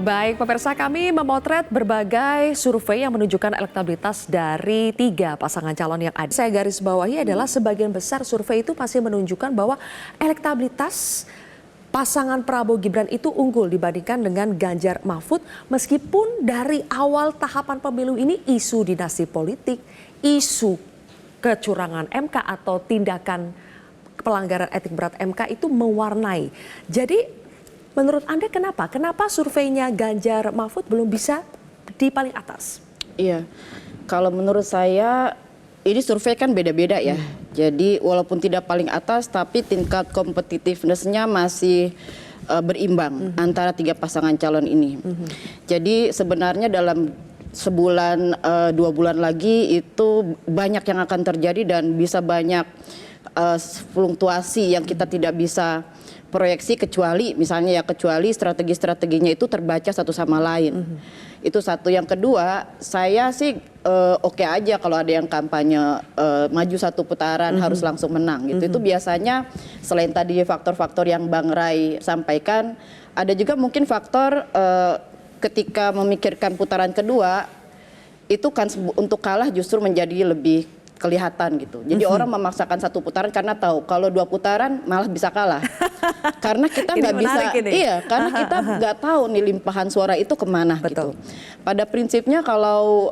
Baik, pemirsa, kami memotret berbagai survei yang menunjukkan elektabilitas dari 3 pasangan calon yang ada. Saya garis bawahi adalah sebagian besar survei itu masih menunjukkan bahwa elektabilitas pasangan Prabowo Gibran itu unggul dibandingkan dengan Ganjar Mahfud, meskipun dari awal tahapan pemilu ini isu dinasti politik, isu kecurangan MK atau tindakan pelanggaran etik berat MK itu mewarnai. Jadi menurut Anda kenapa? Kenapa surveinya Ganjar Mahfud belum bisa di paling atas? Iya, kalau menurut saya ini survei kan beda-beda ya. Jadi walaupun tidak paling atas tapi tingkat competitiveness-nya masih berimbang antara 3 pasangan calon ini. Jadi sebenarnya dalam sebulan 2 bulan lagi itu banyak yang akan terjadi dan bisa banyak fluktuasi yang kita tidak bisa proyeksi kecuali misalnya kecuali strategi-strateginya itu terbaca satu sama lain. Itu satu. Yang kedua, saya sih oke aja kalau ada yang kampanye maju satu putaran harus langsung menang gitu. Itu biasanya selain tadi faktor-faktor yang Bang Ray sampaikan, ada juga mungkin faktor ketika memikirkan putaran kedua itu kan untuk kalah justru menjadi lebih kelihatan gitu. Jadi orang memaksakan satu putaran karena tahu kalau 2 putaran malah bisa kalah. Karena kita nggak bisa, karena kita nggak tahu nih limpahan suara itu kemana. Betul. Gitu. Pada prinsipnya kalau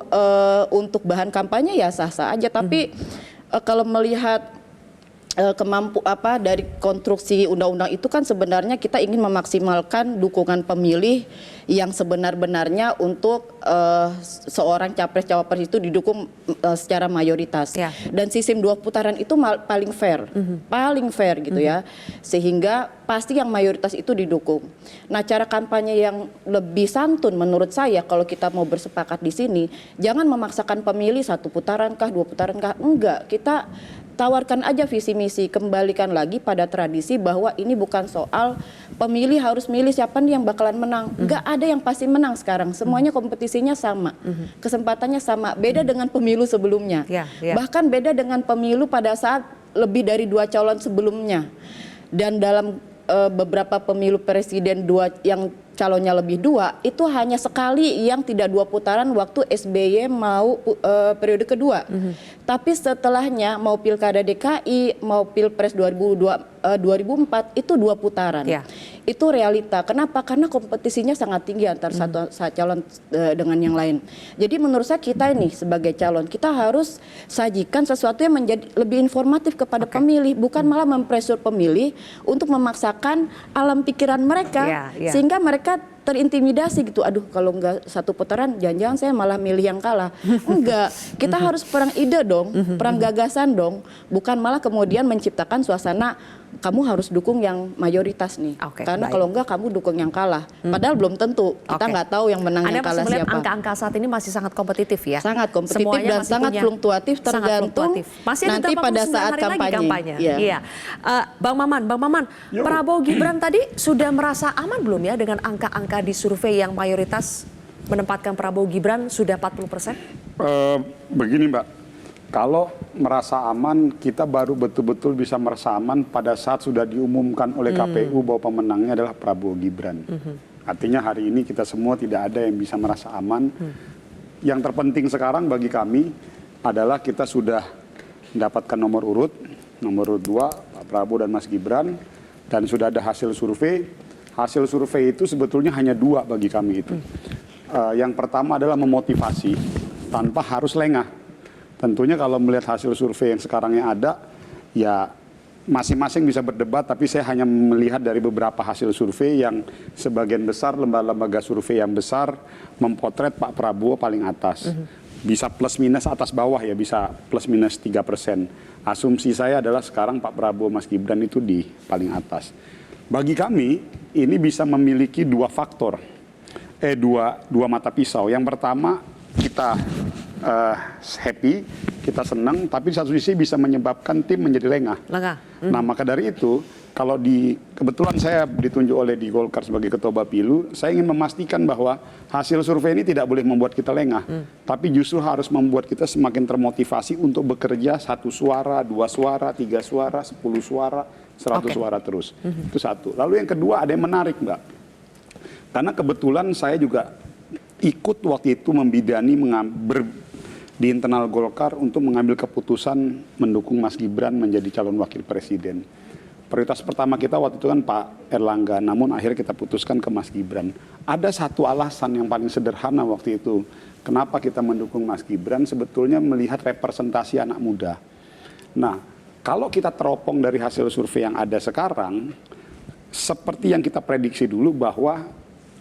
untuk bahan kampanye ya sah-sah aja, tapi kalau melihat dari konstruksi undang-undang itu kan sebenarnya kita ingin memaksimalkan dukungan pemilih yang sebenar-benarnya untuk seorang capres-cawapres itu didukung secara mayoritas. Dan sistem 2 putaran itu paling fair, paling fair gitu ya, sehingga pasti yang mayoritas itu didukung. Nah, cara kampanye yang lebih santun menurut saya kalau kita mau bersepakat di sini, jangan memaksakan pemilih 1 putaran kah, 2 putaran kah, enggak. Kita tawarkan aja visi misi, kembalikan lagi pada tradisi bahwa ini bukan soal pemilih harus milih siapa nih yang bakalan menang. Nggak ada yang pasti menang sekarang, semuanya kompetisinya sama, kesempatannya sama, beda dengan pemilu sebelumnya. Bahkan beda dengan pemilu pada saat lebih dari 2 calon sebelumnya. Dan dalam beberapa pemilu presiden yang calonnya lebih 2, itu hanya sekali yang tidak 2 putaran waktu SBY mau periode kedua. Tapi setelahnya mau pilkada DKI, mau pilpres 2004 itu 2 putaran. Itu realita. Kenapa? Karena kompetisinya sangat tinggi antara satu calon dengan yang lain. Jadi menurut saya kita ini sebagai calon, kita harus sajikan sesuatu yang menjadi lebih informatif kepada pemilih, bukan malah mempresur pemilih untuk memaksakan alam pikiran mereka sehingga mereka terintimidasi gitu. Aduh, kalau nggak 1 putaran jangan-jangan saya malah milih yang kalah. Enggak, kita harus perang ide dong, perang gagasan dong, bukan malah kemudian menciptakan suasana kamu harus dukung yang mayoritas nih. Karena kalau enggak kamu dukung yang kalah. Padahal belum tentu, kita nggak tahu yang menang yang kalah siapa. Anda angka-angka saat ini masih sangat kompetitif ya? Sangat kompetitif. Semuanya dan sangat fluktuatif, tergantung nanti pada saat kampanye. Iya. Bang Maman, Prabowo Gibran tadi sudah merasa aman belum ya dengan angka-angka di survei yang mayoritas menempatkan Prabowo Gibran sudah 40%? Begini Mbak, kalau merasa aman, kita baru betul-betul bisa merasa aman pada saat sudah diumumkan oleh KPU bahwa pemenangnya adalah Prabowo Gibran. Artinya hari ini kita semua tidak ada yang bisa merasa aman. Yang terpenting sekarang bagi kami adalah kita sudah mendapatkan nomor urut 2, Pak Prabowo dan Mas Gibran, dan sudah ada hasil survei. Hasil survei itu sebetulnya hanya 2 bagi kami itu. Yang pertama adalah memotivasi tanpa harus lengah. Tentunya kalau melihat hasil survei yang sekarang yang ada, ya masing-masing bisa berdebat, tapi saya hanya melihat dari beberapa hasil survei yang sebagian besar lembaga-lembaga survei yang besar mempotret Pak Prabowo paling atas. Bisa plus minus atas bawah ya, bisa plus minus 3%. Asumsi saya adalah sekarang Pak Prabowo Mas Gibran itu di paling atas. Bagi kami ini bisa memiliki 2 faktor, dua mata pisau. Yang pertama kita happy, kita senang, tapi di satu sisi bisa menyebabkan tim menjadi lengah. Nah, maka dari itu, kalau kebetulan saya ditunjuk oleh di Golkar sebagai Ketua Bapilu, saya ingin memastikan bahwa hasil survei ini tidak boleh membuat kita lengah, tapi justru harus membuat kita semakin termotivasi untuk bekerja 1 suara, 2 suara, 3 suara, 10 suara, 100 suara terus. Itu satu. Lalu yang kedua ada yang menarik Mbak. Karena kebetulan saya juga ikut waktu itu membidani di internal Golkar untuk mengambil keputusan mendukung Mas Gibran menjadi calon wakil presiden. Prioritas pertama kita waktu itu kan Pak Erlangga, namun akhirnya kita putuskan ke Mas Gibran. Ada satu alasan yang paling sederhana waktu itu. Kenapa kita mendukung Mas Gibran? Sebetulnya melihat representasi anak muda. Nah, kalau kita teropong dari hasil survei yang ada sekarang, seperti yang kita prediksi dulu bahwa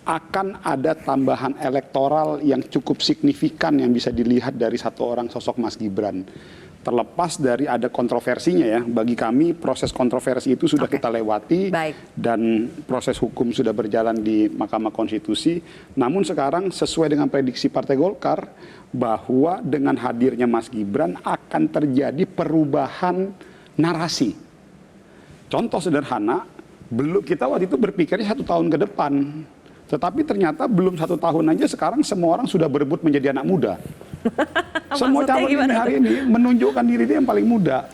akan ada tambahan elektoral yang cukup signifikan yang bisa dilihat dari satu orang sosok Mas Gibran. Terlepas dari ada kontroversinya ya, bagi kami proses kontroversi itu sudah kita lewati. Baik. Dan proses hukum sudah berjalan di Mahkamah Konstitusi. Namun sekarang sesuai dengan prediksi Partai Golkar bahwa dengan hadirnya Mas Gibran akan terjadi perubahan narasi. Contoh sederhana, kita waktu itu berpikirnya 1 tahun ke depan. Tetapi ternyata belum 1 tahun aja sekarang semua orang sudah berebut menjadi anak muda. Semua calon ini hari ini menunjukkan diri dia yang paling muda.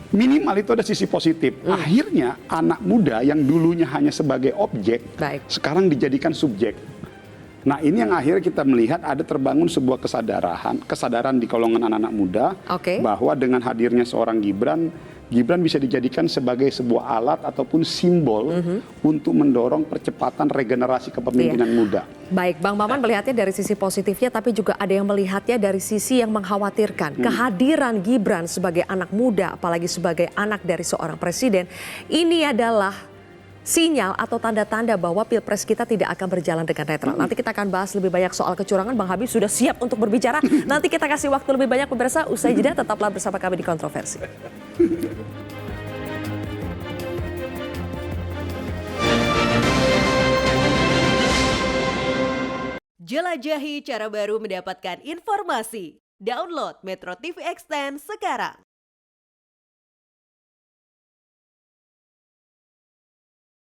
Minimal itu ada sisi positif. Akhirnya anak muda yang dulunya hanya sebagai objek, sekarang dijadikan subjek. Nah ini yang akhirnya kita melihat ada terbangun sebuah kesadaran di golongan anak-anak muda bahwa dengan hadirnya seorang Gibran bisa dijadikan sebagai sebuah alat ataupun simbol untuk mendorong percepatan regenerasi kepemimpinan muda. Baik, Bang Maman melihatnya dari sisi positifnya, tapi juga ada yang melihatnya dari sisi yang mengkhawatirkan. Kehadiran Gibran sebagai anak muda, apalagi sebagai anak dari seorang presiden, ini adalah sinyal atau tanda-tanda bahwa Pilpres kita tidak akan berjalan dengan netral. Nanti kita akan bahas lebih banyak soal kecurangan. Bang Habib sudah siap untuk berbicara. Nanti kita kasih waktu lebih banyak pemirsa. Usai jeda tetaplah bersama kami di Kontroversi. Jelajahi cara baru mendapatkan informasi. Download Metro TV Extend sekarang.